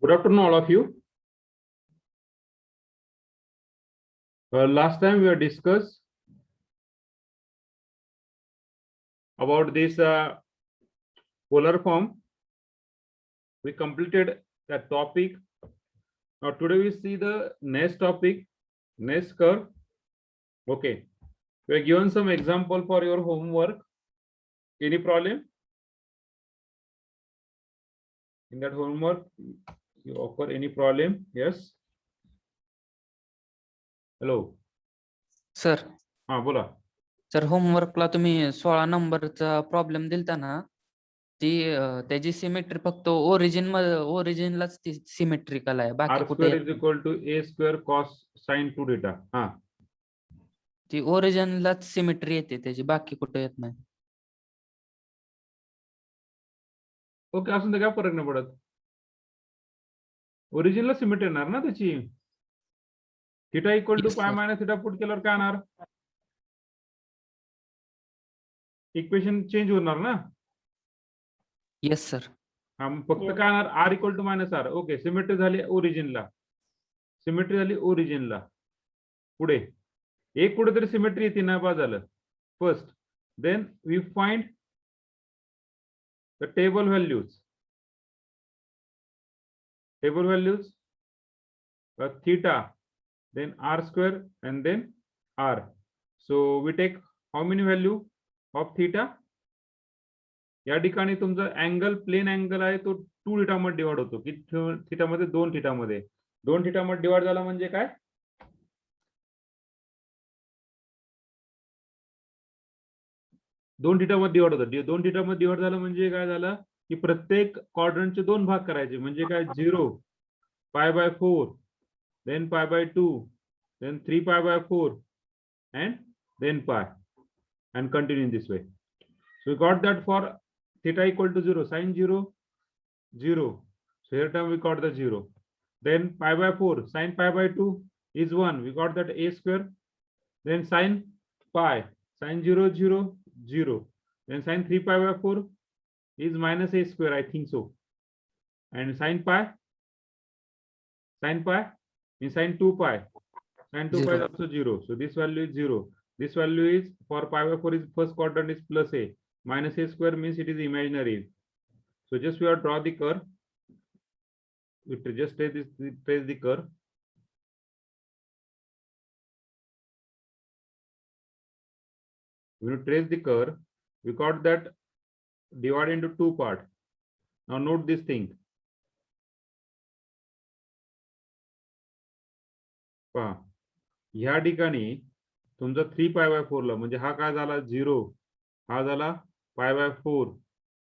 Good afternoon, all of you. Last time we have discussed about this polar form. We completed that topic. Now today we see the next topic, next curve. Okay, we are given some example for your homework. Any problem in that homework? You offer any problem? Yes. Hello. Sir हाँ बोला. Sir होमवर्कला तुम्ही 16 नंबरचा problem दिलता ना, ती त्याची symmetry फक्त ओरिजिनलाच ती symmetrical आहे, बाकी R कुठे square is equal to A square cos sin 2 theta. हाँ. ती ओरिजिनलाच सिमेट्री येते त्याची, बाकी कुठे येत नाही. ओके, असून तर काय फरक नाही पडत. ओरिजिनला सिमेट्री येणार ना त्याची. Theta equal to Yes, pi sir. Minus theta put केल्यावर काय येणार? इक्वेशन चेंज होणार ना. Yes sir. हा, फक्त काय येणार? R equal to minus R. Okay, symmetry झाली ओरिजिनला. सिमेट्री झाली ओरिजिनला. पुढे एक कुठेतरी सिमेट्री येते ना, बा झालं first. Then we find the table values. Table values theta, then r square and then r. So we take how many value of theta? या ठिकाणी तुमचा अँगल प्लेन अँगल आहे तो 2 थीटा मध्ये डिवाइड होतो. किती थीटा मध्ये? 2 थीटा मध्ये. 2 थीटा मध्ये डिवाइड झाला म्हणजे काय? 2 थीटा मध्ये डिवाइड होतं. 2 थीटा मध्ये डिवाइड झालं म्हणजे काय झालं की प्रत्येक क्वाड्रंटचे 2 भाग करायचे. म्हणजे काय? 0 π/4, then π/2, then 3 π/4, and then pi, and continue in this way. So we got that for theta equal to 0, sin 0, 0. So here term we got the 0. Then π/4, sin π/2 is 1. We got that a square. Then sin pi, sin 0, 0, 0. Then sin 3 π/4 is minus a square, I think so. And sin pi is sin 2 pi. Sin 2 pi is also 0. So this value is 0. This value is for π/4 is first quadrant is plus a. Minus a square means it is imaginary. So just we have draw the curve. We just trace the curve. When you trace the curve, we got that divided into 2 parts. Now note this thing. पहा, ह्या ठिकाणी तुमचा 3 π/4 ला म्हणजे हा काय झाला 0, हा झाला π/4.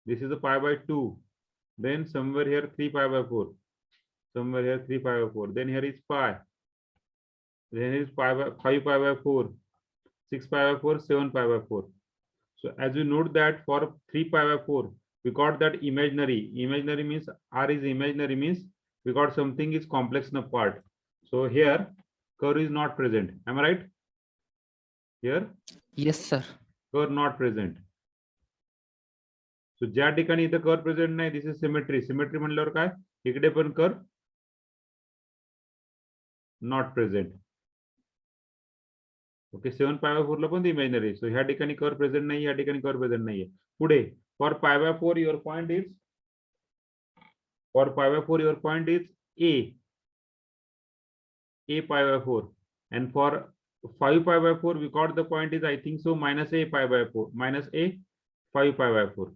This is a π/2. Then somewhere here 3 π/4. Somewhere here 3 π/4. Then here is pi. Then here is 5 π/4. 6 π/4, 7 π/4. So as you note that for 3 π/4, we got that imaginary. Imaginary means r is imaginary means we got something is complex in a part. So here curve is not present. Am I right? Here? Yes sir. Curve not present. So ज्या ठिकाणी इथे curve present नाही, this is symmetry. Symmetry म्हणल्यावर काय? इकडे पण curve not present. Okay, 7 π/4 ला पण imaginary. सो ह्या ठिकाणी कर्व प्रेझेंट नाही, या ठिकाणी कर्व प्रेझेंट नाहीये. पुढे for π/4 your point is a π/4, and for 5 π/4 we got the point is I think so minus a 5 π/4.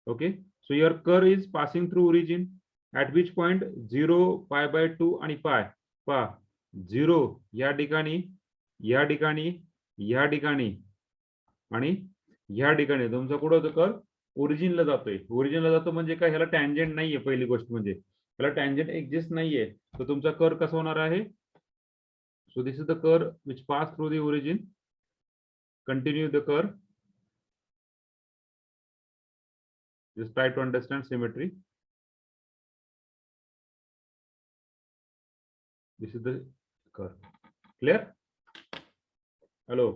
Okay, so your curve is passing through origin at which point 0 π/2 आणि pi. पहा 0 या ठिकाणी, या ठिकाणी, या ठिकाणी आणि या ठिकाणी तुमचा कुठं होतं कर्व? ओरिजिनला जातोय. ओरिजिनला जातो म्हणजे काय? ह्याला टँजेंट नाहीये. पहिली गोष्ट म्हणजे ह्याला टँजेंट एक्झिस्ट नाहीये. तर तुमचा कर्व कसा होणार आहे? So this is the curve which pass through the origin. Continue the curve. Just try to understand symmetry. This is the curve. Clear? Hello.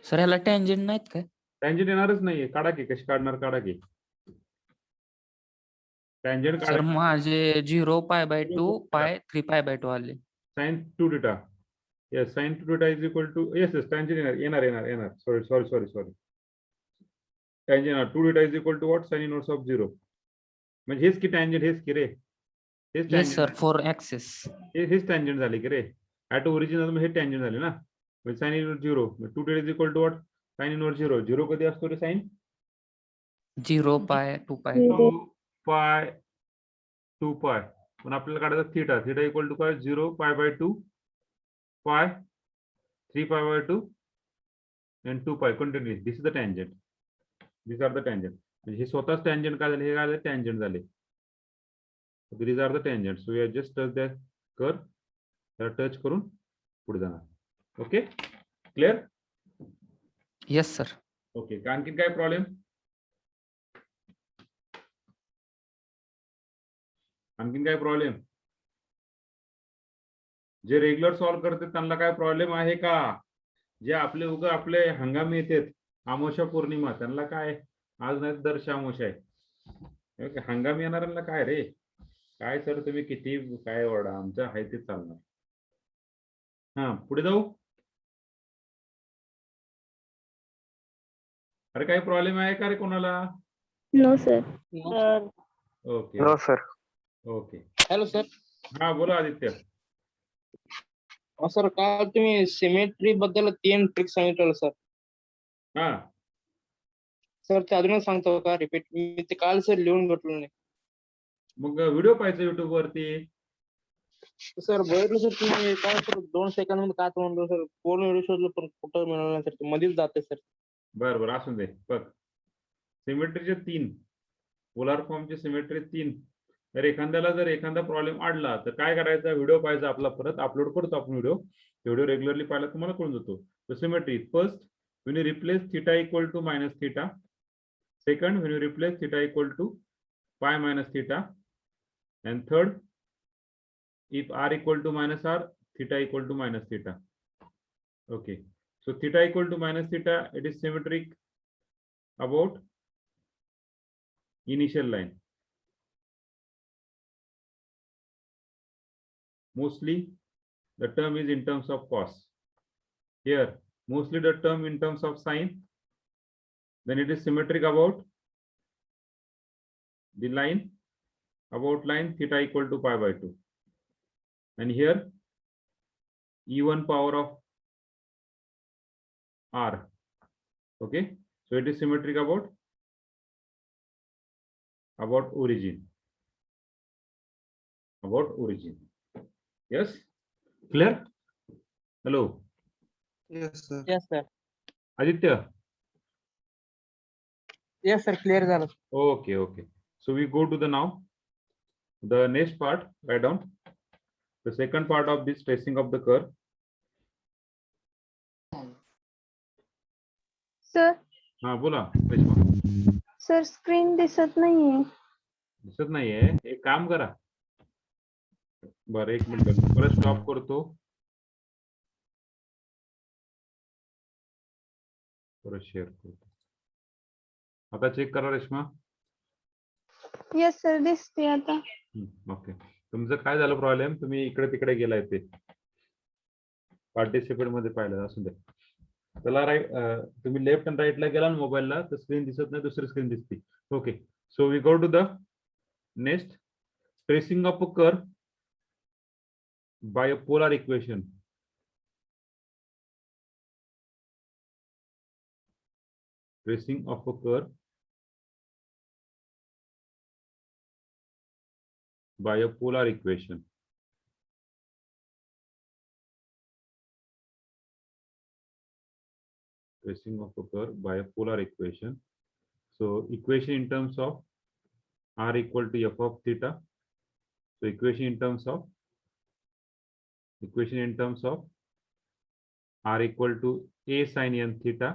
Sir ह्याला टँजेंट नाहीत काय? टँजेंट येणारच नाहीये. काढा की, कशी काढणार? काढा की. टँजंट सर काढायचं माझे 0 π/2 π 3 π/2 आले. sin 2 theta. Yes, sin 2 theta is equal to yes, tangent येणार. Sorry. Tangent 2 theta is equal to what? Sin inverse of 0. म्हणजे हेच की tangent हेच की रे. हेच येस tangent सर आहे. 4 ऍक्सेस. हेच tangent झाले की रे. ऍट ओरिजिनल मग हे tangent झाले ना. म्हणजे sin inverse 0. 2 theta is equal to what? Sin inverse 0. 0 कधी असतो रे sin? 0 π 2 π. 2 pi 2 pi. पण आपल्याला काढायचं थीटा. थीटा इक्वल टू काय? 0 π/2 pi 3 π/2 and 2 pi continuously. This is the tangent. These are the tangent. म्हणजे हे स्वतःच tangent काय झाले? हे काय झाले? Tangent झाले. These are the tangents. So we have just touch that curve. त्याला टच करून पुढे जाणार. Okay clear? Yes sir. Okay आणखी काय प्रॉब्लेम? आणखीन काय प्रॉब्लेम? जे रेग्युलर सॉल्व करते त्यांना काय प्रॉब्लेम आहे का? जे आपले हंगामी येतात अमावस्या पौर्णिमा त्यांना काय आज नाही दर्श अमावस्या आहे. हंगामी येणाऱ्यांना काय रे? काय सर तुम्ही किती काय ओरडा आमचं आहे ते चालणार. हा पुढे जाऊ. अरे काही प्रॉब्लेम आहे का रे कोणाला? No sir. Okay no sir. Okay. Hello sir. हा बोला आदित्य. सर काल तुम्ही सिमेट्री बद्दल 3 ट्रिक सांगितलं सर. हा सर ते अजूनच सांगतो का रिपीट? मी ते काल सर लिहून भेटलो नाही. मग व्हिडिओ पाहायचा युट्यूब वरती. सर बघितलं सर तुम्ही काय सर 2 सेकंद मध्ये काय म्हणलो सर पूर्ण व्हिडिओ शोधलो पण कुठं मिळालं नाही सर. मध्येच जाते सर. बरं असू दे. बघ सिमेट्रीचे 3 पोलार फॉर्मचे सिमेट्री 3. तर एखाद्याला जर एखादा प्रॉब्लेम आडला तर काय करायचा? व्हिडिओ पाहायचा आपला परत अपलोड करतो आपण व्हिडिओ रेग्युलरली पाहिला तुम्हाला कळून जातो. तर symmetry first when you replace theta equal to minus theta. Second, when you replace theta equal to pi minus theta. And third, if r equal to minus r, theta equal to minus theta. Okay, so theta equal to minus theta, it is symmetric about initial line. Mostly the term is in terms of cos. Here mostly the term in terms of sine. Then it is symmetric about the line, about line theta equal to pi/2. And here e1 power of r. Okay, so it is symmetric about origin. Yes, clear? Hello. Yes sir. Aditya. Yes sir, clear झालं. Okay. So we go to the next part. Write down the second part of this tracing of the curve. Sir. हाँ बोला Reshma. Sir screen दिसत नाहीये. दिसत नाहीये. एक काम करा. बरं एक मिनिट परत स्टॉप करतो. परत शेअर करतो. आता चेक करा रेश्मा. येस सर दिसते आता. ओके तुमचं काय झालं प्रॉब्लेम? तुम्ही इकडे तिकडे गेलाय ते पार्टिसिपेट मध्ये पाहिलं असू दे. त्याला राईट तुम्ही लेफ्ट अँड राईटला गेला ना मोबाईलला तर स्क्रीन दिसत नाही दुसरी स्क्रीन दिसते. Okay so we go to the next tracing of a curve by a polar equation. Tracing of a curve by a polar equation. Tracing of a curve by a polar equation. So equation in terms of r equal to f of theta. So equation in terms of r equal to a sin n theta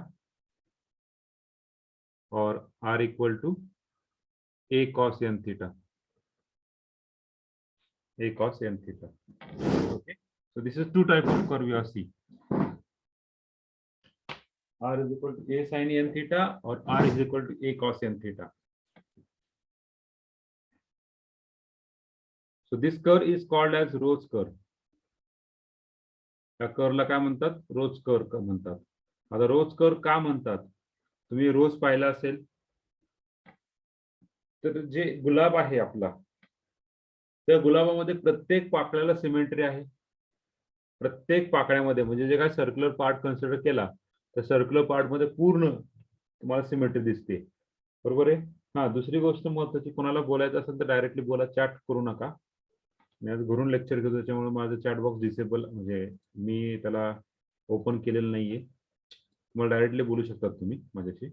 or r equal to a cos n theta. Okay, so this is two types of curve you are see. R is equal to a sin n theta or r is equal to a cos n theta. So this curve is called as rose curve. त्या कर्वला काय म्हणतात? रोज curve म्हणतात. आता रोज curve का म्हणतात? तुम्ही रोज पाहिला असेल तर जे गुलाब आहे आपला, त्या गुलाबामध्ये प्रत्येक पाकळ्याला सिमेट्री आहे. प्रत्येक पाकळ्यामध्ये म्हणजे जे काय सर्क्युलर पार्ट कन्सिडर केला तर सर्क्युलर पार्ट मध्ये पूर्ण तुम्हाला सिमेट्री दिसते. बरोबर आहे. हा, दुसरी गोष्ट महत्वाची, कोणाला बोलायचं असेल तर डायरेक्टली बोला, चॅट करू नका. मी आज घरून लेक्चर घेतो त्याच्यामुळे माझं चॅट बॉक्स डिसेबल, म्हणजे मी त्याला ओपन केलेलं नाहीये. तुम्हाला डायरेक्टली बोलू शकतात तुम्ही माझ्याशी.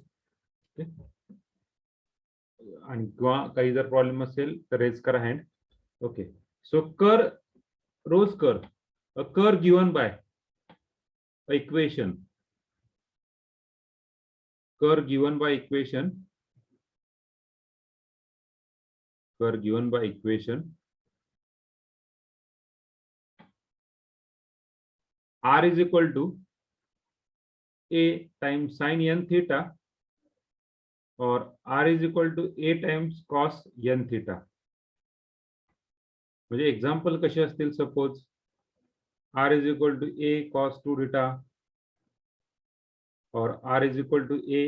आणि किंवा काही जर प्रॉब्लेम असेल तर रेज करा hand. Okay. So rose curve, a curve given by equation, curve given by equation r is equal to a times sin n theta or r is equal to a times cos n theta. म्हणजे example कसे असतील? Suppose r is equal to a cos 2 theta or r is equal to a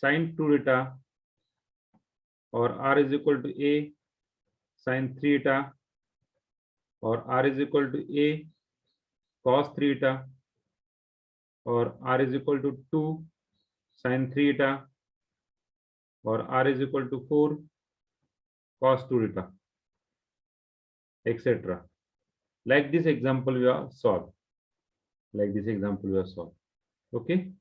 sin 2 theta or r is equal to a sin 3 theta or r is equal to a cos 3 theta or r is equal to 2 sin 3 theta or r is equal to 4 cos 2 theta, etc. Like this example we have solved. Like this example we have solved. Okay.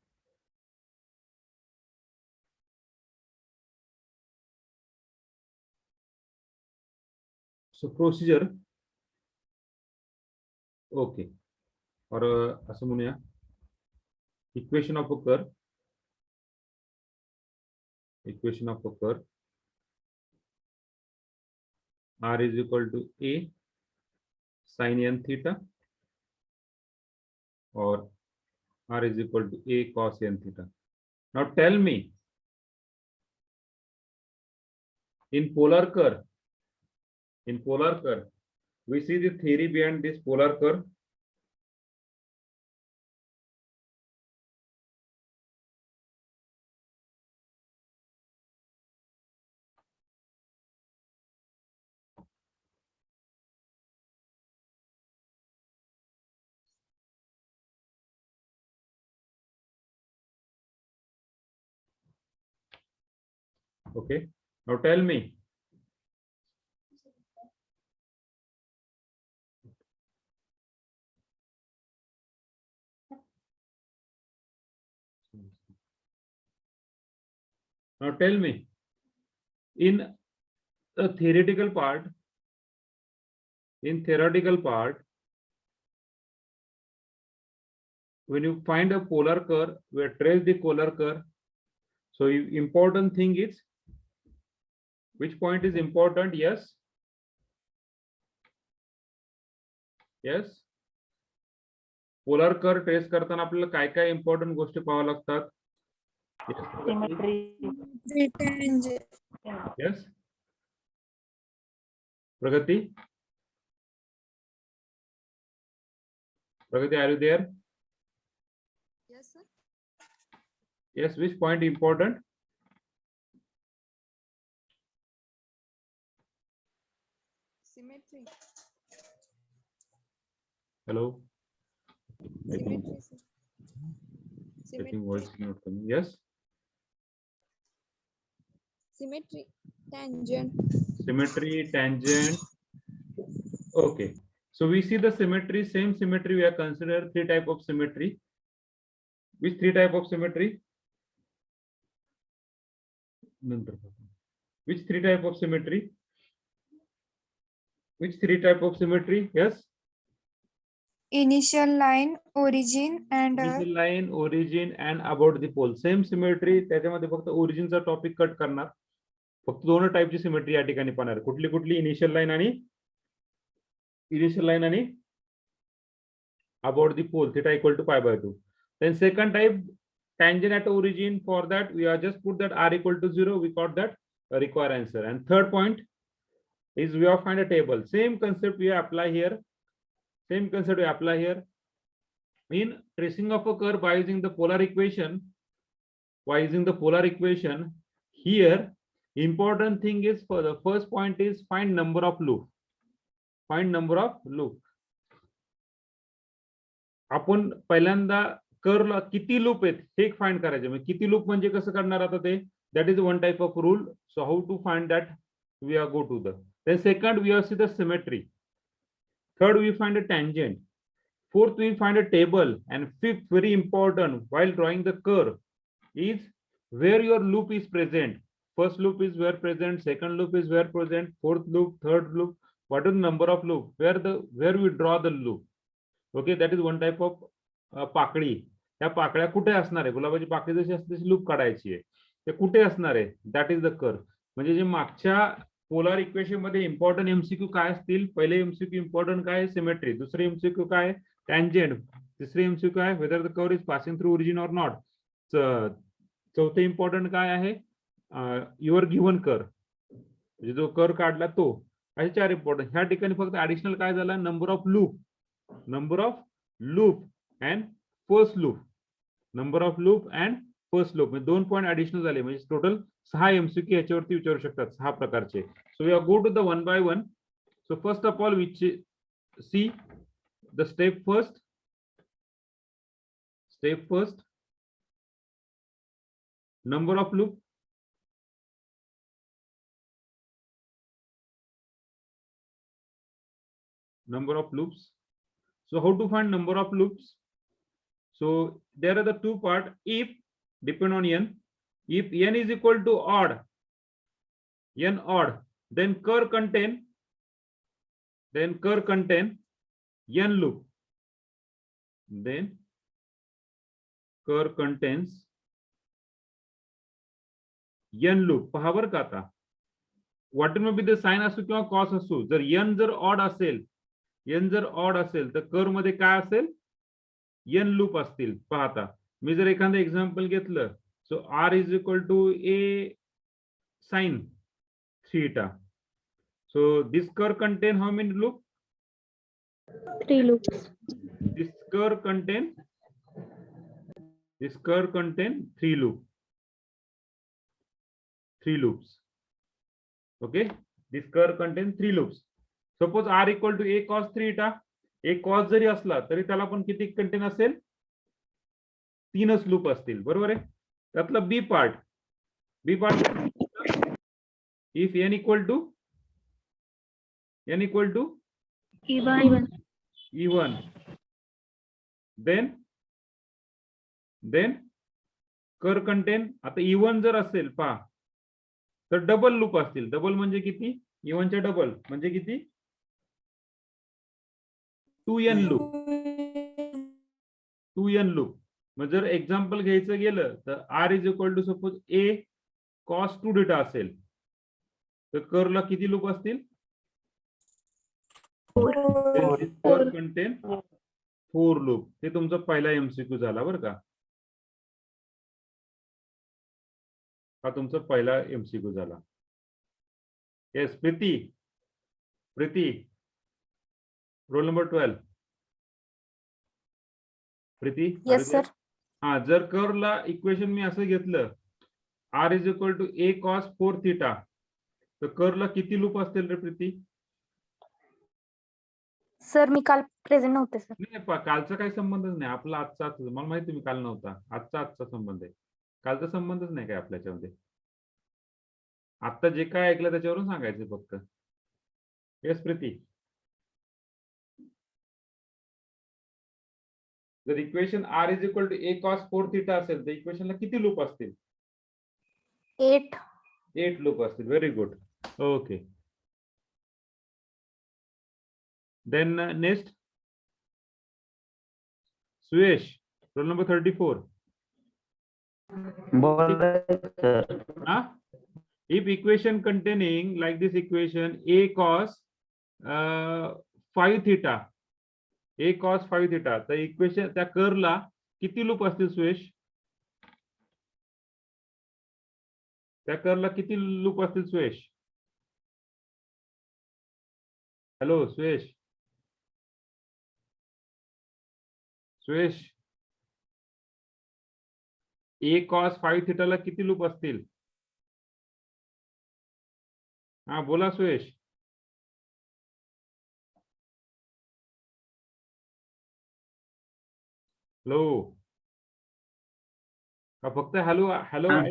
So procedure. Okay. और असं म्हणूया, equation of a curve. Equation of a curve. R is equal to a sin n theta or r is equal to a cos n theta. Now tell me, in polar curve, we see the theory behind this polar curve. Okay. Now tell me, in a theoretical part, when you find a polar curve, we trace the polar curve. So important thing is, which point is important? Yes. Polar curve trace करताना आपल्याला काय काय important गोष्टी पाहाव्या लागतात? Yes प्रगती, are you there? Yes, sir. Yes, which point important? Symmetry. Hello. Symmetry, sir. I think voice is not coming. Yes. Symmetry. Tangent. Symmetry, tangent. Okay. So we see the symmetry, same symmetry we are consider three type of symmetry. Which three type of symmetry? Which three type of symmetry? Which three type of symmetry? Yes. Initial line, origin and Initial line, origin and about the pole. Same symmetry. त्याच्यामध्ये फक्त origin चा topic cut करणार. फक्त दोन टाइपची symmetry या ठिकाणी पाहणार. कुठली कुठली? इनिशियल लाइन आणि about the pole theta equal to pi by 2. Then second type, tangent at origin. For that we are just put that r equal to 0. We got that required answer. And third point, is we have find a table. Same concept we apply here. Same concept we apply here. In tracing of a curve by using the polar equation, here important thing is for the first point is find number of loop. Find number of loop. आपण पहिल्यांदा कर्वला किती loop आहेत हे find करायचे. म्हणजे किती loop म्हणजे कसं करणार आता ते, that is one type of rule. So how to find that, we are go to the, then second we have see the symmetry, third we find a tangent, fourth we find a table, and fifth very important while drawing the curve is where your loop is present. First loop is where present, second loop is where present, fourth loop, third loop, what is the number of loop, where we draw the loop. Okay, that is one type of पाकळी. त्या पाकळ्या कुठे असणार आहे, गुलाबाची पाकळी जशी असते तशी loop काढायची आहे, ते कुठे असणार आहे, दॅट इज द कर्व. म्हणजे जे मागच्या पोलार इक्वेशन मध्ये इम्पॉर्टंट एमसीक्यू काय असतील, पहिले एमसीक्यू इम्पॉर्टंट काय, सिमेट्री, दुसरे एमसीक्यू काय, टँजेंट, तिसरे एमसीक्यू काय, whether the curve is passing through origin or not, चौथे इम्पॉर्टंट काय आहे, युअर गिव्हन कर्व, म्हणजे जो कर्व काढला तो. असे चार इम्पॉर्टंट. ह्या ठिकाणी फक्त ऍडिशनल काय झाला, number of loop and first loop, number of loop and first loop, म्हणजे 2 पॉइंट ऍडिशनल झाले. म्हणजे टोटल 6 एमसीक्यू याच्यावरती विचारू शकतात, 6 प्रकारचे. So we are go to the one by one. So first of all which see the step first, number of loop, number of loops. So how to find number of loops? So there are the two part. If depend on n, if n is equal to odd, then curve contain n loop. Then curve contains n loop. पहा बरं का आता, what may be the sign असो किंवा cos असो, जर n जर odd असेल तर कर्व मध्ये काय असेल, n लूप असतील. पाहता मी जर एखादं एक्झाम्पल घेतलं, so r is equal to a sin theta. So this curve contain how many loop? 3 loops. This curve contain 3 loops. Okay, this curve contain 3 loops. Suppose r equal to a cos theta, a cos जरी असला तरी त्याला पण किती contain असेल, 3च loop असतील. बरोबर आहे. त्यातला B part if n equal to even, then curve contain, आता इवन जर असेल पहा तर डबल लूप असतील. डबल म्हणजे किती, इवनच्या डबल म्हणजे किती, 2n लूप. मग जर एक्झाम्पल घ्यायचं गेलं तर r is equal to suppose a cos 2 theta असेल तर कर्वला किती लूप असतील, कर्व कंटेन 4 लूप. हे तुमचा पहिला एमसीक्यू झाला बरं का, हा तुमचा पहिला एमसीक्यू झाला. Yes Preeti roll number 12. Preeti, Yes, sir. हा, जर कर्वला इक्वेशन मी असं घेतलं, r is equal to a cos 4 theta, तर कर्वला किती लूप असतील रे प्रीती? सर मी काल प्रेझेंट नव्हते सर. नाही कालचा काही संबंधच नाही आपला, आजचा. मला माहिती तुम्ही काल नव्हता, आजचा संबंध आहे, कालचा संबंधच नाही काय आपल्याच्यामध्ये. आता जे काय ऐकलं त्याच्यावरून सांगायचं फक्त. येस प्रीती, जर equation r is equal to a cos 4 theta असेल तर इक्वेशनला किती लूप असतील? 8 लूप असतील. Very good. Okay, then next Suyash, roll number 34. If equation containing like this equation a cos 5 theta, तर इक्वेशन त्या कर्वला किती लूप असतील सुयश? त्या कर्वला किती लूप असतील सुयश? हॅलो सुयश, सुयश, ए कॉस 5 थिटाला किती लूप असतील? हा बोला सुयश. हॅलो, का फक्त हॅलो हॅलो? हा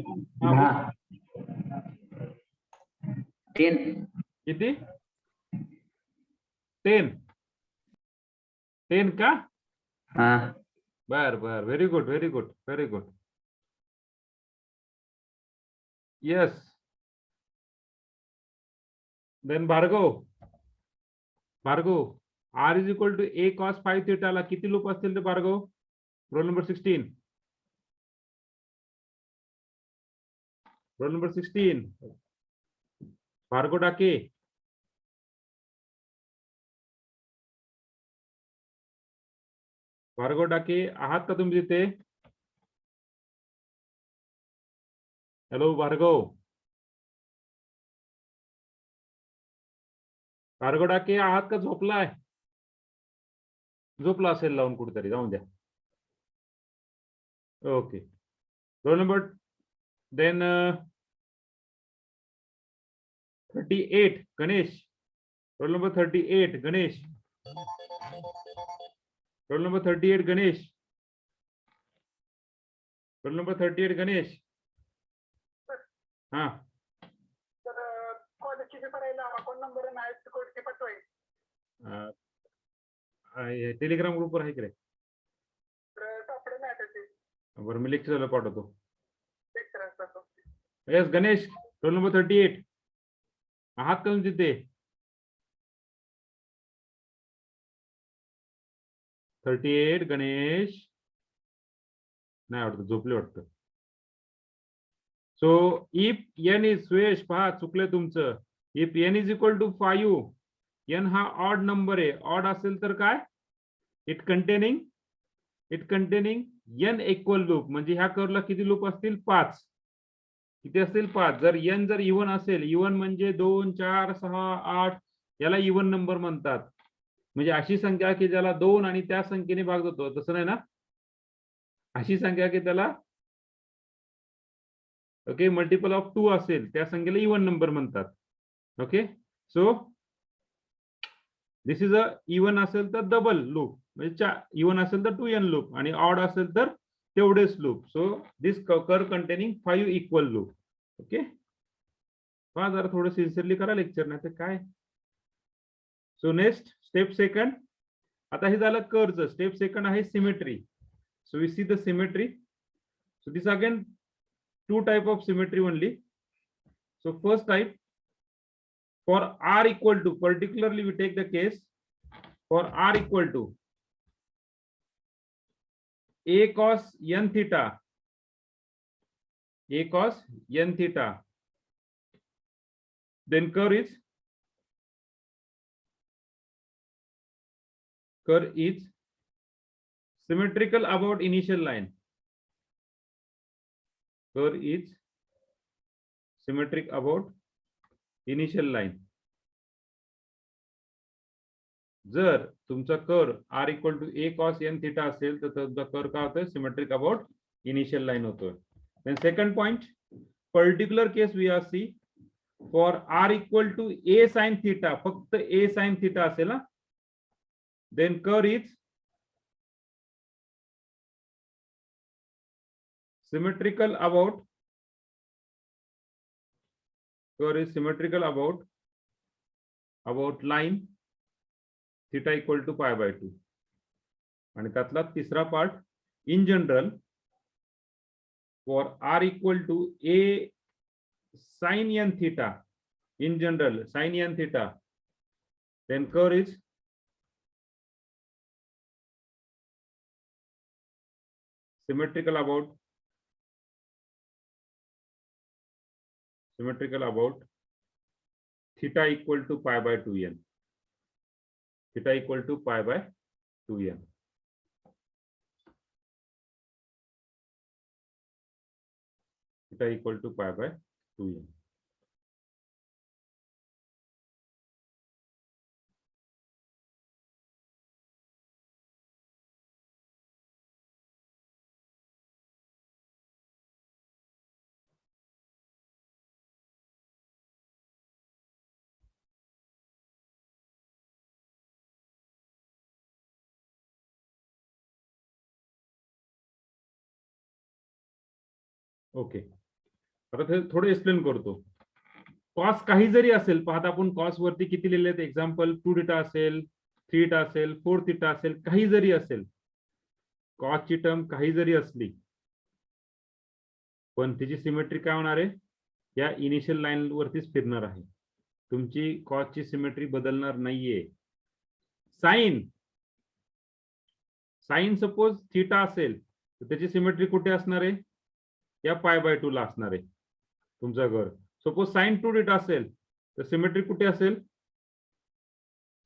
बोला. 10. किती? 10 का? हा. बर बर, very good very good very good. Yes. Then Bhargav, R is equal to A cos 5 थिटाला किती लूप असतील ते Bhargav? Roll number 16. Roll number 16 Bhargav Dake. Bhargav डाके आहात का तुम्ही तिथे? हॅलो भार्गव, भार्गव डाके आहात का झोपलाय? झोपला असेल लावून कुठेतरी, जाऊन द्या. Okay. Roll number then 38 Ganesh. Roll number 38 Ganesh. Roll number 38 Ganesh. Roll number 38 Ganesh. हा टेलिग्राम ग्रुपवर आहे की रे? बरं मी लेक्चरला पाठवतो. येस गणेश, रोल नंबर 38 आहात का तुम्ही तिथे? 38 गणेश नाही वाटतं, झोपले वाटतं. So if N is, Suyash पहा चुकले तुमचं. If N is equal to 5, N हा ऑड नंबर आहे. ऑड असेल तर काय? It containing N equal loop. म्हणजे ह्या कर्वला किती लूप असतील? 5. किती असतील? 5. जर एन जर इवन असेल, इवन म्हणजे 2 4 6 8, याला इवन नंबर म्हणतात. म्हणजे अशी संख्या की ज्याला 2 आणि त्या संख्येने भाग जातो, तसं नाही ना? अशी संख्या की त्याला ओके मल्टिपल ऑफ 2 असेल, त्या संख्येला इवन नंबर म्हणतात. Okay, so this is a even असेल तर डबल लूप, म्हणजे इवन असेल तर 2n लूप आणि ऑड असेल तर तेवढेच loop. So this curve containing 5 equal loop. Okay, पहा जरा थोडं सिन्सिअरली करा लेक्चर, नाही तर काय. So next step second. आता हे झालं कर्वचं. स्टेप सेकंड आहे symmetry. So we see the symmetry. So this again 2 type of symmetry only. So first type, for r equal to, particularly we take the case for r equal to a cos n theta, a cos n theta, then curve is symmetrical about initial line. Curve is symmetric about initial line. जर तुमचा curve r equal to a cos n theta असेल तर तुमचा curve काय होतोय? Symmetric about initial line होतोय. Then second point, particular case we are see for r equal to a sin theta, फक्त a sin theta असेल ना, then curve is symmetrical about, curve is symmetrical about line theta equal to pi by 2. आणि त्यातला तिसरा part, in general for r equal to a sin n theta, in general sin n theta, then curve is symmetrical about theta equal to pi by 2n, theta equal to pi by 2n. Theta equal to pi by 2n. Okay, आता ते थोडं explain करतो. Cos काही जरी असेल, पाहता आपण cos वरती किती लिहिले आहेत. एक्झाम्पल 2 थिटा असेल, 3 थिटा असेल, 4 थिटा असेल, काही जरी असेल, कॉसची टर्म काही जरी असली, पण तिची सिमेट्री काय होणार आहे, या इनिशियल लाईन वरतीच फिरणार आहे. तुमची कॉसची सिमेट्री बदलणार नाहीये. साइन सपोज थिटा असेल तर त्याची सिमेट्री कुठे असणार आहे, या π/2 ला असणार आहे तुमचं घर. सपोज साइन 2 थिटा असेल तर सिमेट्री कुठे असेल,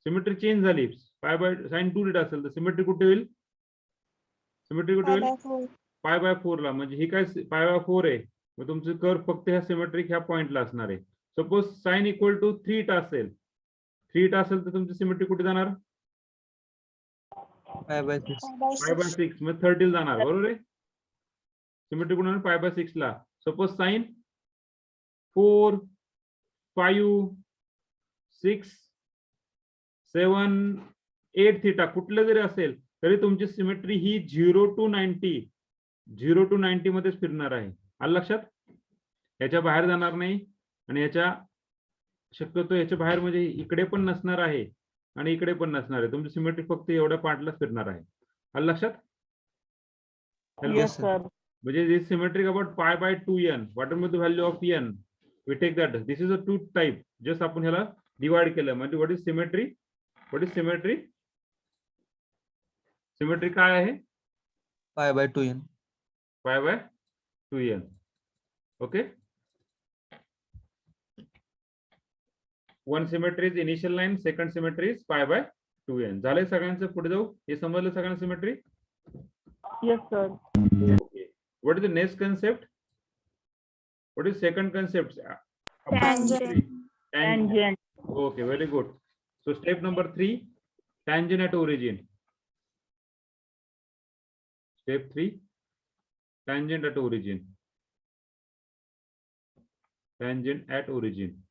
सिमेट्री चेंज झाली. साइन 2 थिटा असेल तर सिमेट्री कुठे होईल, सिमेट्री कुठे होईल π/4 ला. म्हणजे ही काय π/4 आहे, मग तुमचं कर्व फक्त ह्या सिमेट्रिक ह्या पॉइंटला असणार आहे. Suppose sine equal to 3 theta असेल, 3 थिटा असेल तर तुमची सिमेट्री कुठे जाणार, π/6 मग 30 जाणार. बरोबर आहे, सिमेट्री कुठे जाणार, π/6 ला. सपोज साइन 4, 5, 6, 7, 8 थिटा कुठलं जरी असेल तरी तुमची सिमेट्री ही 0 to 90 मध्येच फिरणार आहे. आलं लक्षात, याच्या बाहेर जाणार नाही आणि याच्या शक्यतो याच्या बाहेर म्हणजे इकडे पण नसणार आहे आणि इकडे पण नसणार आहे. तुमची सिमेट्री फक्त एवढ्या पार्टला फिरणार आहे. आलं लक्षात. Yes, sir. म्हणजे this symmetric about π/2n. Whatever the value of n, we take that. This is a two type. Just आपण ह्याला डिवाइड केलं म्हणजे what is symmetry? What is symmetry? Symmetry काय आहे, π/2n. π/2n. Okay. One symmetry is initial line, second symmetry is π/2n. झालंय सगळ्यांचं, पुढे जाऊ. हे समजलं सगळ्यांना symmetry? Yes, sir. Okay. What is the next concept? What is second concept? Tangent. Tangent. Okay, very good. So step number 3, tangent at origin. Step 3, tangent at origin. Tangent at origin.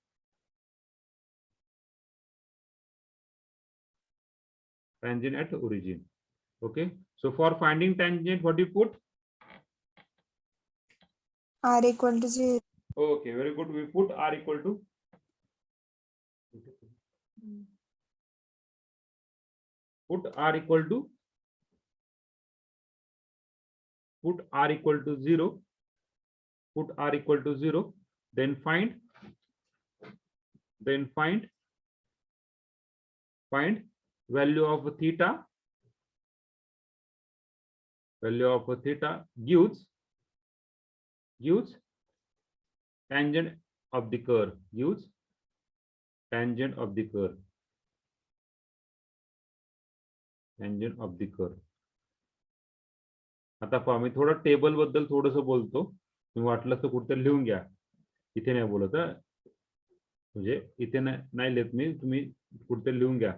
Tangent at origin. Okay. So for finding tangent, what do you put? R equal to 0. Okay, very good. We put r equal to r equal to 0. Put r equal to 0. Then find value of theta. Value of theta gives tangent of the curve. Gives tangent of the curve. Tangent of the curve. आता पहा, मी थोडं table बद्दल थोडंसं बोलतो. तुम्ही वाटलं तर कुठेतरी लिहून घ्या. इथे नाही बोलत, म्हणजे इथे नाही लिहित मी, तुम्ही कुठेतरी लिहून घ्या.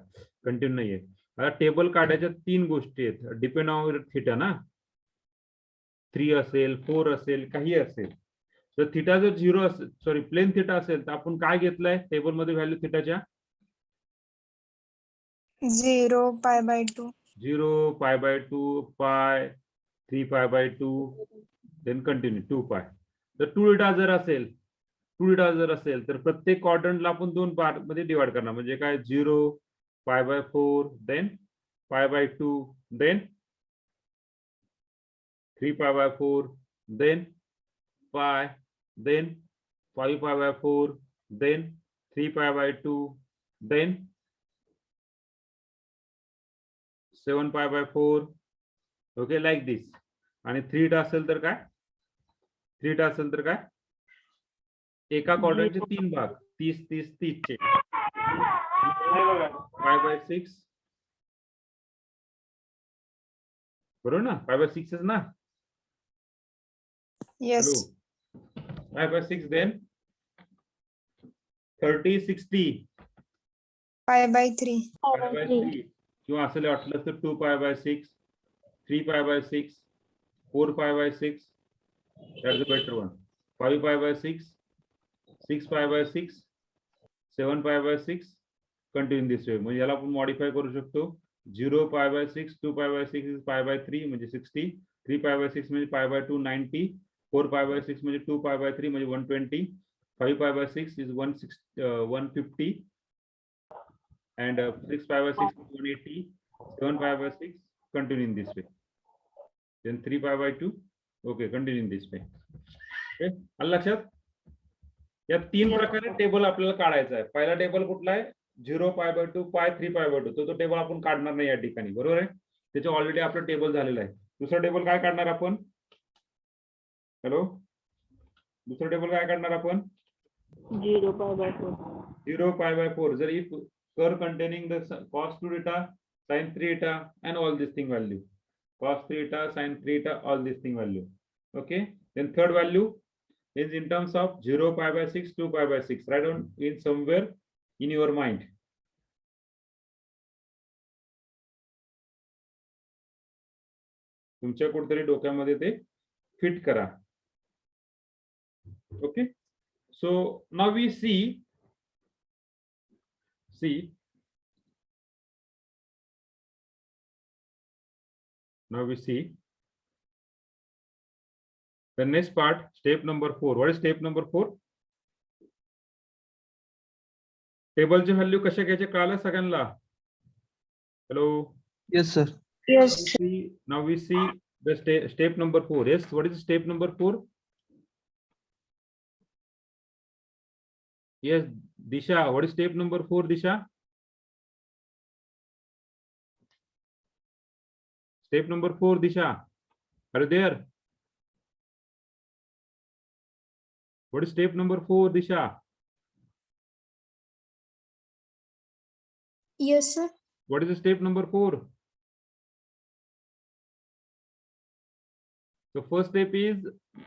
कंटिन्यू नाहीये. आता टेबल काढायच्या 3 गोष्टी आहेत. डिपेंड ऑन थिटा ना, 3 असेल, 4 असेल, काही असेल. तर थिटा जर 0 असेल, सॉरी प्लेन थिटा असेल, तर आपण काय घेतलंय टेबल मध्ये व्हॅल्यू थिटाच्या? 0 π/2. 0 π/2 पाय 3 π/2 देन कंटिन्यू 2 पाय. तर 2 थिटा जर असेल तर प्रत्येक क्वाड्रंटला आपण 2 पार्ट मध्ये डिवाइड करणार. म्हणजे काय, 0 π/4 then π/2 then 3 π/4 then pi then 5 π/4 then 3 π/2 then 7 π/4. Okay, like this. आणि 3 थिटा असेल तर काय, 3 थिटा असेल तर काय, एका क्वाड्रंटचे 3 भाग, 30 30 30 चे 5/6. बरोबर ना, 5/6 ना. Yes. Hello. 5/6 then 30 60 π/3. π/3 किंवा असं वाटलं तर 2 π/6 3 π/6 4 π/6. That's the better one. 5 π/6 6 π/6 7 π/6. Continue this way. म्हणजे याला आपण मॉडिफाय करू शकतो. 0 π/6 2 π/6 is π/3 म्हणजे 60. 3 π/6 म्हणजे π/2 90. 4 pi by 6 म्हणजे 2 pi by 3 म्हणजे 120, 5 pi by 6 is 150, and 6 pi by 6 is 180, 7 pi by 6 continue in this way, then 3 pi by 2, okay, continue in this way. Okay, आलं लक्षात? या 3 प्रकारे टेबल आपल्याला काढायचा आहे. पहिला टेबल कुठला आहे? 0 pi by 2 pi 3 pi by 2. तो टेबल आपण काढणार नाही या ठिकाणी, बरोबर आहे? त्याचे ऑलरेडी आपलं टेबल झालेलं आहे. दुसरा टेबल काय काढणार आपण? हॅलो, दुसरा टेबल काय काढणार आपण? 0 pi by 4. 0 pi by 4. जर if curve containing the cos 2 theta, sin 3 theta, and all this thing value. Cos 3 theta, sin 3 theta, all this thing value. Okay. Then third value is in terms of 0 pi by 6, 2 pi by 6. Write down in somewhere in your mind. तुमच्या कुठेतरी डोक्यामध्ये ते fit करा. Okay. So now we see the next part, step number 4. What is step number 4? टेबलचे value कशा घ्यायचे कळालं सगळ्यांना? Hello. Yes sir. Yes. Now we see the step number 4. Yes, what is step number 4? Yes, Disha, what is step number 4, Disha? Step number 4, Disha. Are you there? What is step number 4, Disha? Yes, sir. What is the step number 4? So first step is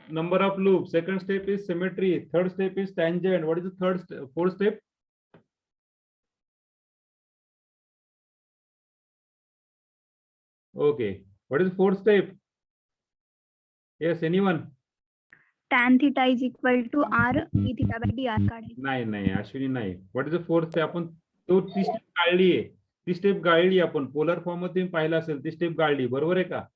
number of loops. Second step is symmetry. Third step is tangent. What is the fourth step? Okay. What is the fourth step? Yes, anyone? Tan theta is equal to r d theta by dr काढायचं. नाही अश्विनी नाही. What is the fourth step? आपण तो ती step गाळली आहे. ती step गाळली आपण polar form मध्ये पाहिलं असेल, ती स्टेप गाळली, बरोबर आहे का?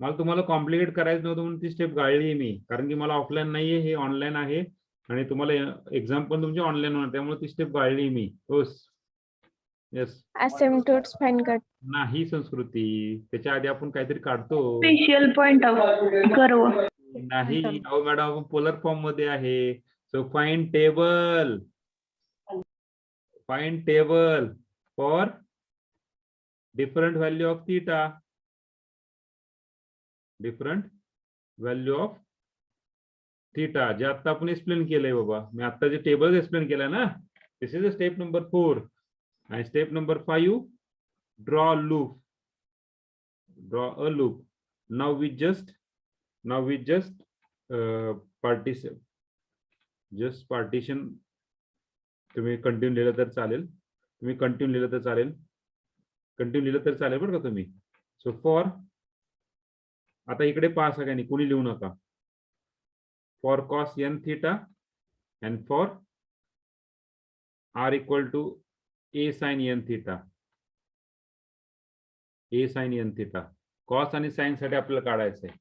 मला तुम्हाला कॉम्प्लिकेट करायचं नव्हतं म्हणून ती स्टेप गाळली आहे मी, कारण की मला ऑफलाईन नाहीये, हे ऑनलाईन आहे आणि तुम्हाला एक्झाम पण तुमची ऑनलाईन होणार, त्यामुळे ती स्टेप गाळली मी. येस. Asymptotes find cut. नाही संस्कृती, त्याच्या आधी आपण काहीतरी काढतो. Special point of curve. नाही अहो मॅडम, आपण पोलर फॉर्म मध्ये आहे. So find table for different value of theta. Different value of theta जे आता आपण एक्सप्लेन केलंय बाबा, मी आता जे टेबल एक्सप्लेन केलंय ना, दिस इज स्टेप नंबर 4. आणि step number 5, draw a loop. Now we just partition. तुम्ही कंटिन्यू लिहिलं तर चालेल, कंटिन्यू लिहिलं तर चालेल बरं का तुम्ही. सो फॉर, आता इकडे पहा सगळ्यांनी, कोणी लिहू नका. For cos n theta and for r equal to a sin n theta. Cos आणि साइन साठी आपल्याला काढायचं आहे.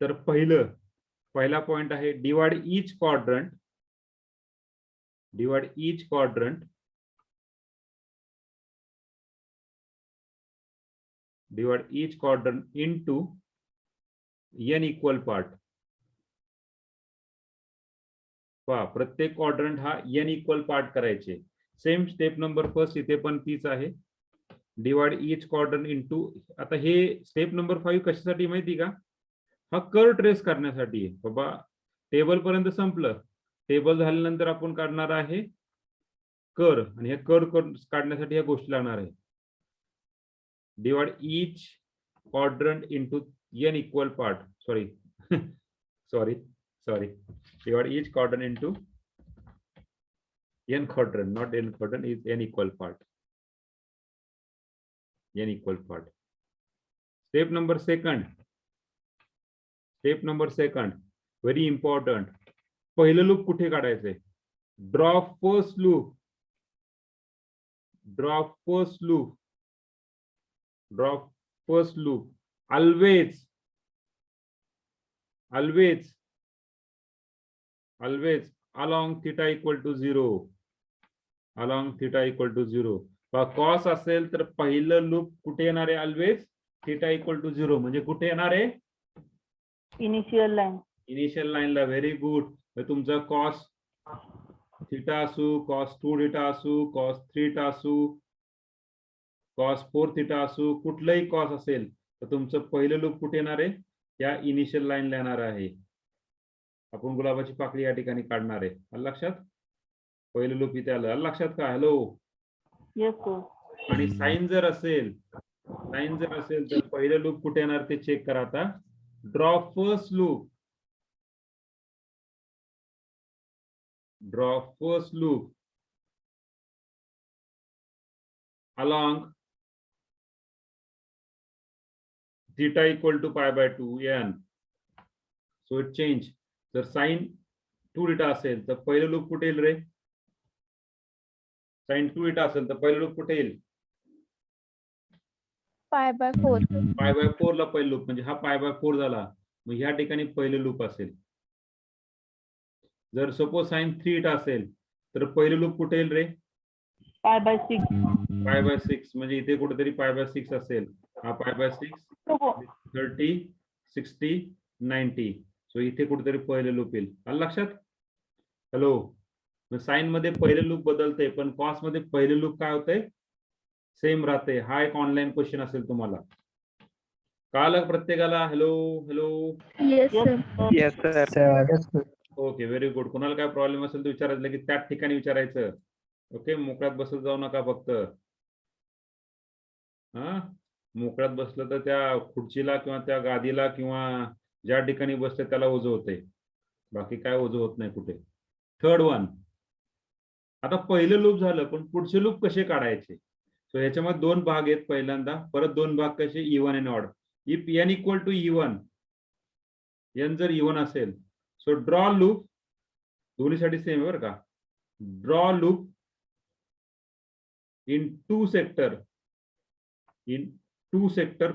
तर पहिला पॉइंट आहे divide each quadrant into n equal part. पहा, प्रत्येक क्वाड्रंट हा n इक्वल पार्ट करायचे. सेम स्टेप नंबर फर्स्ट इथे पण तीच आहे. Divide each quadrant into. आता हे स्टेप नंबर 5 कशासाठी माहिती का? हा कर्व ट्रेस करण्यासाठी आहे बाबा. टेबल पर्यंत संपलं. टेबल झाल्यानंतर आपण काढणार आहे कर्व, आणि हे कर्व काढण्यासाठी ह्या गोष्टी लागणार आहे. Divide each quadrant into n equal part. Sorry. Divide each quadrant into n quadrant, not n quadrant, is n equal part. Step number second, very important. पहिलं लूप कुठे काढायचंय? Draw first loop. always always along theta equal to 0. along theta equal to 0. Cos असेल तर पहिलं loop कुठे येणार आहे? Always theta equal to 0. म्हणजे कुठे येणार आहे? Initial line. इनिशियल लाईनला. Very good. तुमचा कॉस थीटा असू, कॉस 2 थीटा असू, कॉस 3 थीटा असू, कॉस 4 थीटा असू, कुठलंही कॉस असेल तर तुमचं पहिलं लूप कुठे येणार आहे? या इनिशियल लाईनला येणार आहे. आपण गुलाबाची पाकळी या ठिकाणी काढणार आहे. आलं लक्षात? पहिलं लूप इथे आलं. आलं लक्षात का? हॅलो. Yes sir. आणि साइन जर असेल तर पहिलं लूप कुठे येणार ते चेक करा. आता draw first loop. Draw first loop along theta equal to pi by 2 n. So it change. जर sin 2 theta असेल तर पहिलं लूप कुठे येईल रे? sin 2 theta असेल तर पहिलं लूप कुठे येईल? Pi by 4. पाय बाय 4 ला पहिलं लूप. म्हणजे हा पाय बाय 4 झाला. मग ह्या ठिकाणी पहिलं लूप असेल. जर सपोज sin 3 theta असेल तर पहिलं लूप कुठे येईल रे? Pi by 6. Pi by 6. म्हणजे इथे कुठेतरी पाय बाय 6 असेल. हा पाय बाय 6 30 60 90. सो इथे कुठेतरी पहिलं लूप येईल. आलं लक्षात? हॅलो. साइन मध्ये पहिलं लूप बदलते पण कॉस मध्ये पहिलं लूप काय होतंय? सेम राहते. हा एक ऑनलाईन क्वेश्चन असेल तुम्हाला. कळालं प्रत्येकाला? Hello hello. Yes sir. Okay very good. कोणाला काय प्रॉब्लेम असेल तर विचारायचं की त्याच ठिकाणी विचारायचं. ओके. मोकळ्यात बसत जाऊ नका फक्त. हा मोकळ्यात बसलं तर त्या खुर्चीला किंवा त्या गादीला किंवा ज्या ठिकाणी बसते त्याला ओझं होते. बाकी काय ओझं होत नाही कुठे. Third one. आता पहिलं लूप झालं पण पुढचे लूप कसे काढायचे? सो ह्याच्यामध्ये दोन भाग आहेत. पहिल्यांदा परत दोन भाग कसे? इवन आणि odd. If n equal to even, n जर इवन असेल सो ड्रॉ लूप. दोन्हीसाठी सेम आहे बरं का. Draw loop in two sector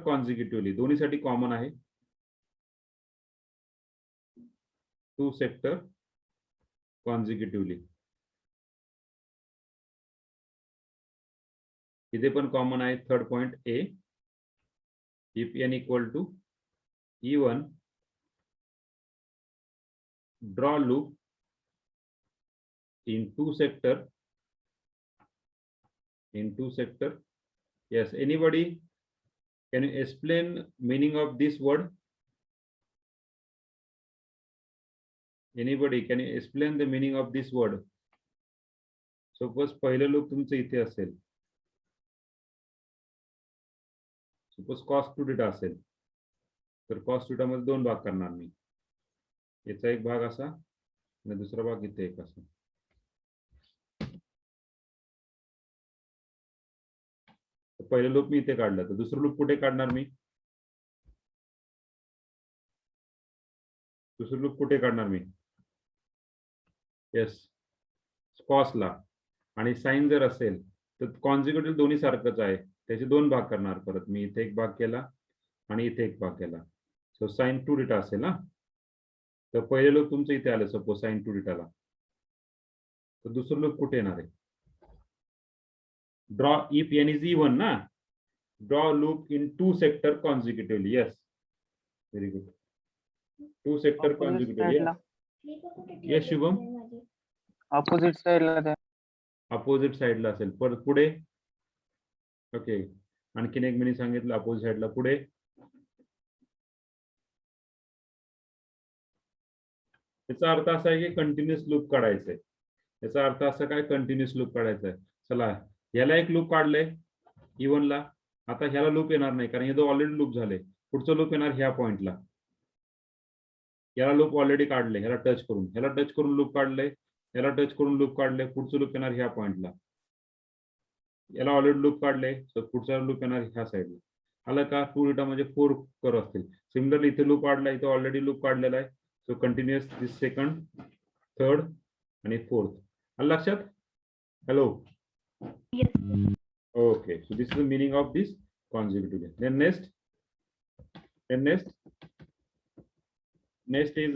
consecutively. दोन्हीसाठी कॉमन आहे. 2 sector consecutively. इथे पण कॉमन आहे. Third point A. If n equal to E1, draw loop in two sector. Yes, anybody can you explain meaning of this word? Anybody can you explain the meaning of this word? Suppose पहिलं loop तुमचं इथे असेल. Suppose cos 2 theta असेल तर cos theta मध्ये दोन भाग करणार मी. याचा एक भाग असा आणि दुसरा भाग इथे एक असा. पहिलं लूप मी इथे काढलं तर दुसरं लूप कुठे काढणार मी? दुसरं लूप कुठे काढणार मी? येस कॉसला. आणि साइन जर असेल तर कॉन्सिक्युटिव्ह दोन्ही सारखंच आहे. त्याचे दोन भाग करणार परत मी. इथे एक भाग केला आणि इथे एक भाग केला. सो sin 2 theta असेल ना. तर पहिलं लूप तुमचं इथे आलं सपोज sin 2 theta ला. तर दुसरं लूप कुठे येणार आहे? Draw if n is even na. Draw loop in two sector consecutively. Yes, very good. Two sector consecutively. Yes. Yes, Shubham. Opposite साइडला द्या. अपोजिट साइडला असेल. परत पुढे. ओके. आणखीन एक मिनिट सांगितलं अपोजिट साइडला. पुढे. याचा अर्थ असा आहे की कंटिन्युअस लूप काढायचा आहे. याचा अर्थ असा काय? कंटिन्युअस लूप काढायचा आहे. चला याला एक लूप काढलंय इवन ला. आता ह्याला लूप येणार नाही कारण हे ऑलरेडी लूप झाले. पुढचं लूप येणार ह्या पॉइंटला. याला लूप ऑलरेडी काढले. ह्याला टच करून लूप काढले. याला टच करून लूप काढले. पुढचं लूप येणार ह्या पॉइंटला. याला ऑलरेडी लूप काढले तर पुढचा लूप येणार ह्या साईडला. आलं का? 2 theta म्हणजे 4 कर असतील. सिमिलरली इथे लूप काढला. इथे ऑलरेडी लूप काढलेला आहे. सो कंटिन्युअस दिस सेकंड, थर्ड आणि फोर्थ. आलं लक्षात? Hello. Yes. Okay, so this is the meaning of this consecutively. Then next is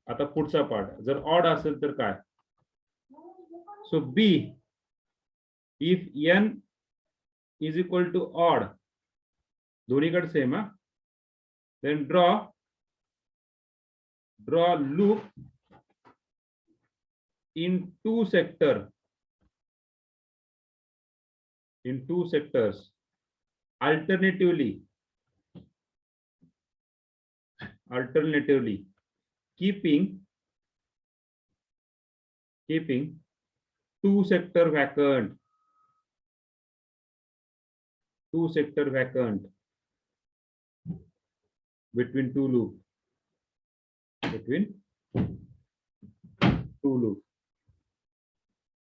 आता पुढचा पार्ट जर ऑड असेल तर काय. So B if n is equal to odd, दोन्हीकडे सेम हा, then draw loop in two sectors alternatively keeping two sector vacant between two loop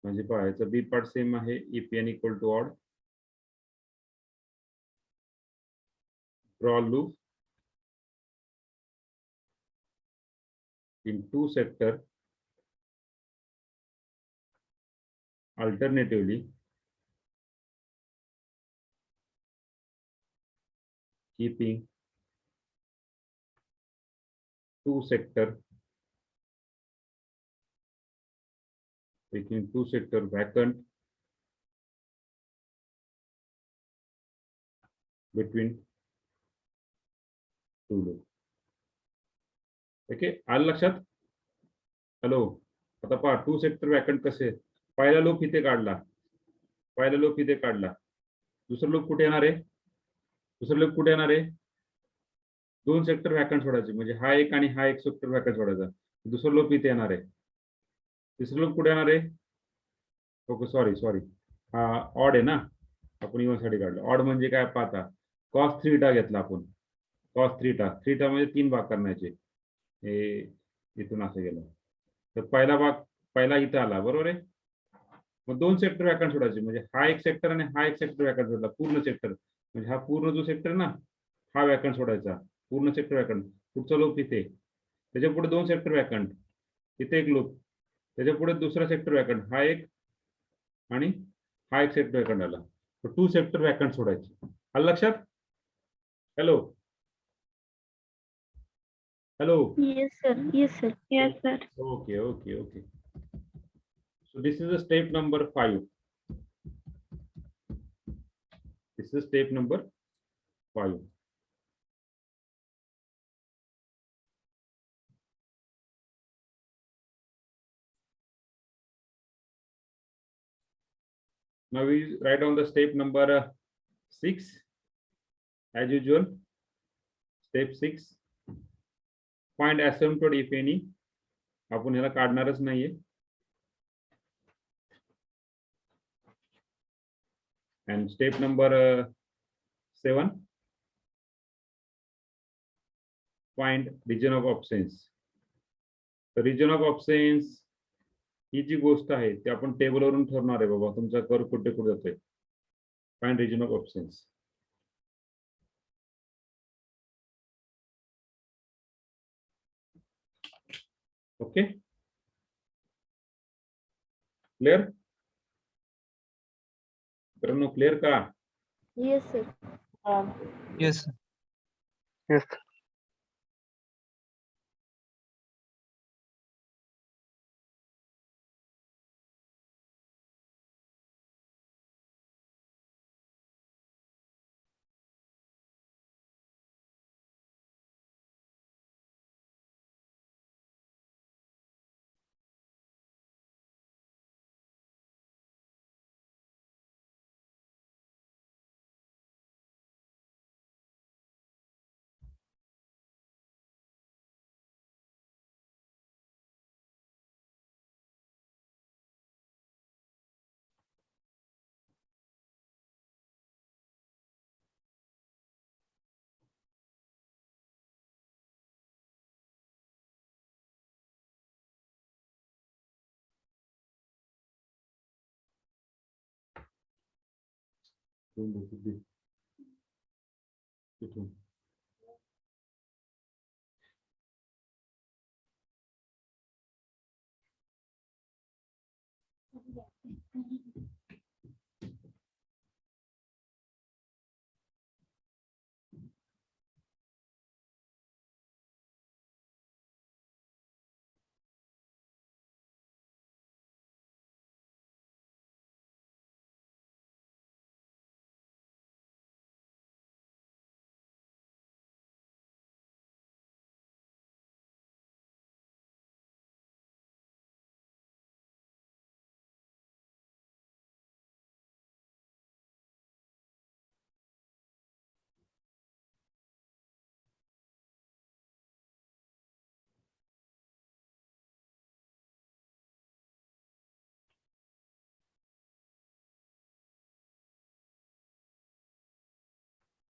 म्हणजे पाहायचं बी पार्ट सेम आहे. If n equal to odd, draw loop in two sector alternatively keeping two sector vacant between two loop. Okay, आलं लक्षात. Hello, आता पहा to sector vacant कसे. पहिला loop इथे काढला, दुसरा लूप कुठे येणार आहे, दोन सेक्टर वॅकंट सोडायचे, म्हणजे हा एक आणि हा एक सेक्टर वॅकंट सोडायचा. दुसरा लूप इथे येणार आहे, तिसरा लूप कुठे येणार आहे. ओके सॉरी हा ऑड आहे ना, आपण इव्हन साठी काढलं. ऑड म्हणजे काय पाहता, कॉस थ्रीटा घेतला आपण, कॉस थ्रीटा म्हणजे 3 भाग करण्याचे. हे इथून असं गेलं तर पहिला इथं आला, बरोबर आहे. मग दोन सेक्टर वॅकंट सोडायचे, म्हणजे हा एक सेक्टर आणि हा एक सेक्टर वॅकंट सोडला, पूर्ण सेक्टर. म्हणजे हा पूर्ण जो सेक्टर ना, हा वॅकंट सोडायचा, पूर्ण सेक्टर वॅकंट. पुढचा लूप इथे, त्याच्या पुढे दोन सेक्टर वॅकंट, इथे एक लूप, त्याच्या पुढे दुसरा सेक्टर वॅकंट, हा एक आणि हा एक सेक्टर वॅकंट आला. तर 2 सेक्टर वॅकंट सोडायचे. आलं लक्षात. Hello. Yes, sir. Yes, sir. Okay. So this is the step number 5. Now we write down the step number 6 as usual. Step 6. Find asymptote if any. आपण ह्याला काढणारच नाहीये. And step number 7. Find region of absence. The region of absence ही जी गोष्ट आहे ती आपण टेबलवरून ठरवणार आहे बाबा, तुमचा कर्व कुठे जातोय. Find region of options. Okay, clear मित्रांनो, क्लियर का. Yes, sir. Yes. Yes.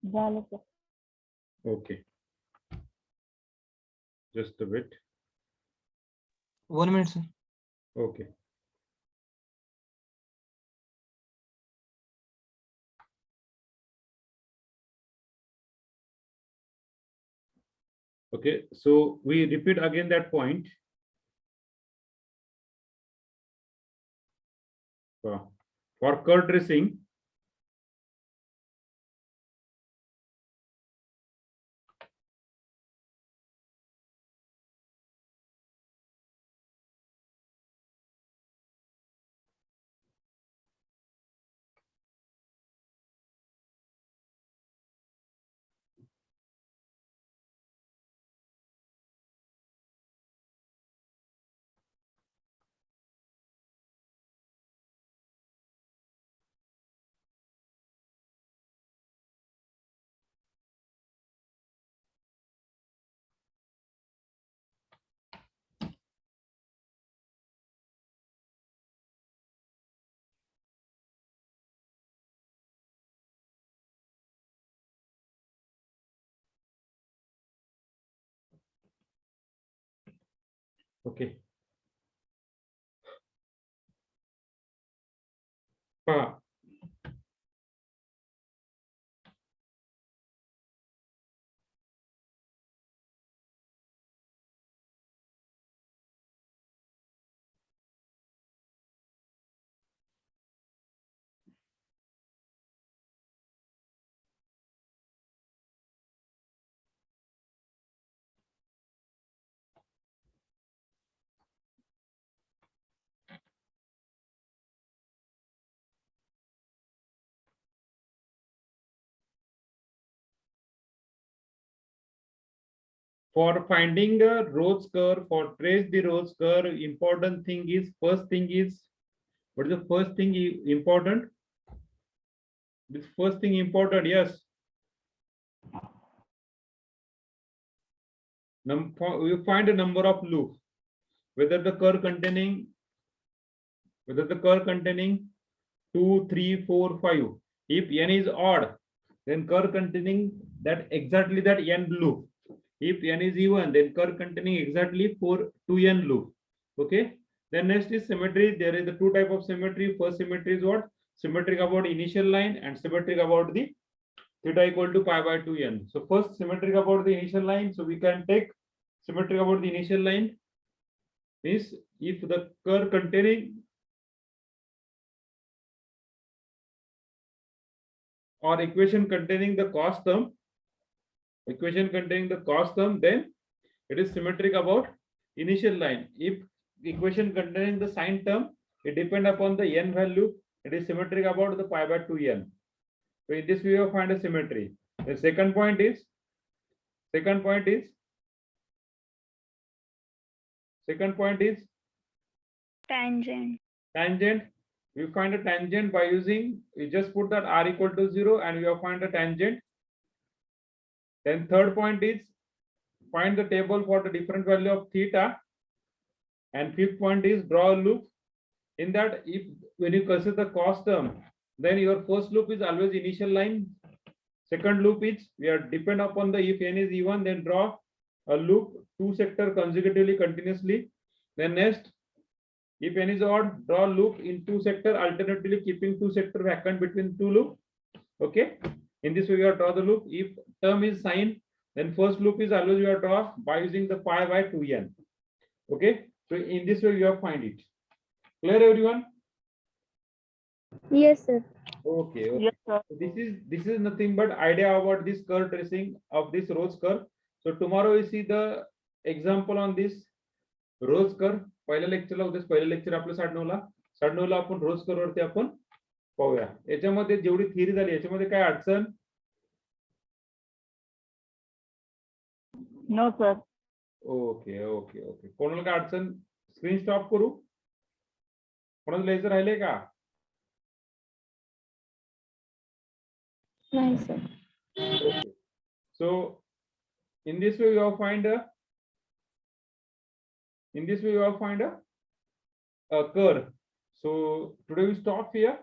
झालं sir. Okay. Just a bit. 1 minute sir. Okay. Okay, so we repeat again that point. For curve tracing, okay. पहा, for finding a Rhodes curve, for trace the Rhodes curve, important thing is, first thing is, what is the first thing important? This first thing important, yes. You find a number of loops, whether the curve containing 2, 3, 4, 5. If n is odd, then curve containing that exactly that n loop. If n is even, then curve containing exactly 2n loop. Okay. Then next is symmetry. There is the two type of symmetry. First symmetry is what? Symmetric about initial line and symmetric about the theta equal to pi by 2n. So first symmetric about the initial line. So we can take symmetric about the initial line is if the curve containing or equation containing the cos term, then it is symmetric about initial line. If equation containing the sine term, it depend upon the n value, it is symmetric about the pi by 2n. So in this we will find a symmetry. The second point is Tangent. tangent. We find a tangent by using, we just put that r equal to 0 and we will find a tangent. Then third point is find the table for the different value of theta. And fifth point is draw a loop. In that, if when you consider the cos term, then your first loop is always initial line. Second loop is we are depend upon the if n is even, then draw a loop two sector consecutively continuously. Then next, if n is odd, draw a loop in two sector alternatively, keeping two sector vacant between two loop. Okay. In this way, we are draw the loop. If term is sine, then first loop is always we are draw by using the pi by 2n. Okay. So in this way, you have find it. Clear, everyone? Yes, sir. Okay. Okay. Yes sir. So this is nothing but idea about this curve tracing of this Rhodes curve. So tomorrow we see the example on this Rhodes curve. पहिल्या लेक्चरला उद्या पहिलं lecture आपलं 9:30 ला आपण Rhodes curve वरती आपण पाहूया. याच्यामध्ये जेवढी थिअरी झाली याच्यामध्ये काय अडचण? No sir. Okay okay okay. कोणाला काय अडचण? स्क्रीन स्टॉप करू? कोणाला लिहायचं राहिले का? नाही sir. Okay. So in this way you will find a curve. So today we stop here.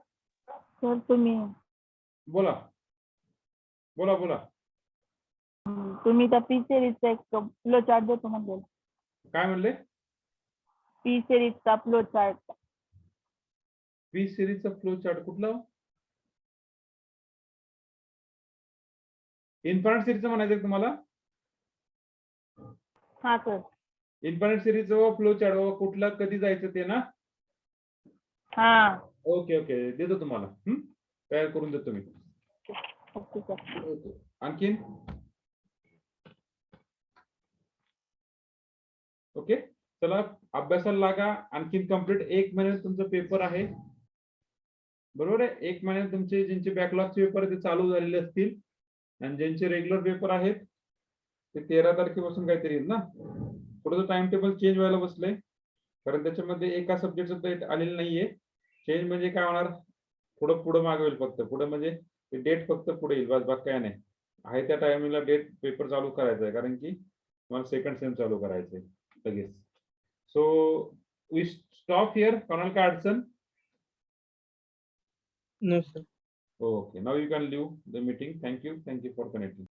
Sir तुम्ही बोला बोला बोला. तुम्ही त्या पी सिरीजचा एक फ्लो चार्ट देतो म्हणजे काय म्हणले? पी सिरीजचा फ्लो चार्ट. पी सिरीजचा फ्लो चार्ट कुठला? इन्फायनाइट सिरीजचं म्हणायचं का तुम्हाला? हा सर. इन्फायनाइट सिरीजचं फ्लो चार्ट कुठला कधी जायचं ते ना? हा. ओके ओके, देतो तुम्हाला. तयार करून देतो मी. Okay sir. ओके. आणखीन? ओके, चला अभ्यासाला लागा. आणखीन कंप्लीट 1 महिन्यात तुमचा पेपर आहे. बरोबर आहे. 1 महिन्यात तुमचे ज्यांचे बॅकलॉगचे पेपर ते चालू झालेले असतील आणि ज्यांचे रेग्युलर पेपर आहेत ते 13 तारखेपासून काहीतरी येईल ना. थोडंसं टाइम टेबल चेंज व्हायला बसलंय, कारण त्याच्यामध्ये एका सब्जेक्टचं डेट आलेलं नाहीये. चेंज म्हणजे काय होणार, थोडं पुढं मागे होईल फक्त. पुढं म्हणजे डेट फक्त पुढे येईल, बस बाकी काय नाही. आहे त्या टायमिंगला डेट पेपर चालू करायचा आहे, कारण की तुम्हाला सेकंड सेम चालू करायचंय लगेच. So we stop here. कोणाला काय अडचण? No sir. Okay, now you can leave the meeting. Thank you for connecting.